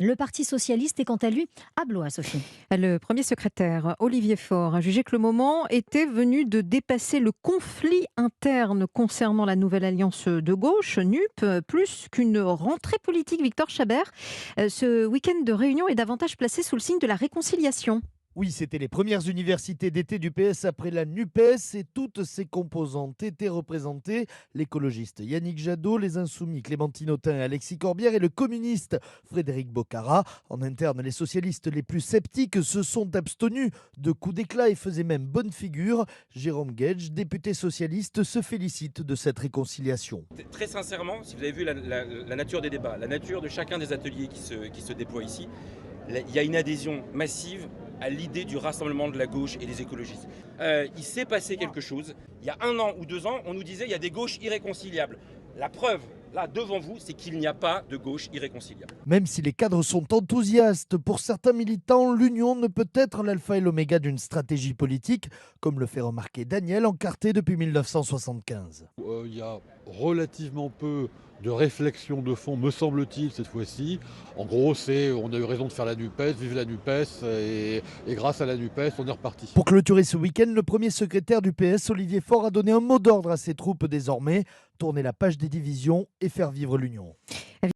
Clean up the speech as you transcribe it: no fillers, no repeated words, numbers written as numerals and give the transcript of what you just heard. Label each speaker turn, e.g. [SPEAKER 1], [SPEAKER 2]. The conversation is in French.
[SPEAKER 1] Le Parti socialiste est quant à lui à Blois, Sophie.
[SPEAKER 2] Le premier secrétaire, Olivier Faure, a jugé que le moment était venu de dépasser le conflit interne concernant la nouvelle alliance de gauche, NUP, plus qu'une rentrée politique. Victor Chabert, ce week-end de réunion est davantage placé sous le signe de la réconciliation.
[SPEAKER 3] Oui, c'était les premières universités d'été du PS après la NUPES et toutes ses composantes étaient représentées. L'écologiste Yannick Jadot, les insoumis Clémentine Autain et Alexis Corbière et le communiste Frédéric Bocara. En interne, les socialistes les plus sceptiques se sont abstenus de coups d'éclat et faisaient même bonne figure. Jérôme Guedj, député socialiste, se félicite de cette réconciliation.
[SPEAKER 4] Très sincèrement, si vous avez vu la nature des débats, la nature de chacun des ateliers qui se déploient ici, il y a une adhésion massive à l'idée du rassemblement de la gauche et des écologistes. Il s'est passé quelque chose. Il y a 1 an ou 2 ans, on nous disait qu'il y a des gauches irréconciliables. La preuve, là, devant vous, c'est qu'il n'y a pas de gauche irréconciliable.
[SPEAKER 3] Même si les cadres sont enthousiastes, pour certains militants, l'union ne peut être l'alpha et l'oméga d'une stratégie politique, comme le fait remarquer Daniel, encarté depuis 1975.
[SPEAKER 5] Il y a relativement peu de réflexion de fond, me semble-t-il, cette fois-ci. En gros, on a eu raison de faire la NUPES, vive la NUPES, et grâce à la NUPES, on est reparti.
[SPEAKER 3] Pour clôturer ce week-end, le premier secrétaire du PS, Olivier Faure, a donné un mot d'ordre à ses troupes désormais, tourner la page des divisions et faire vivre l'union.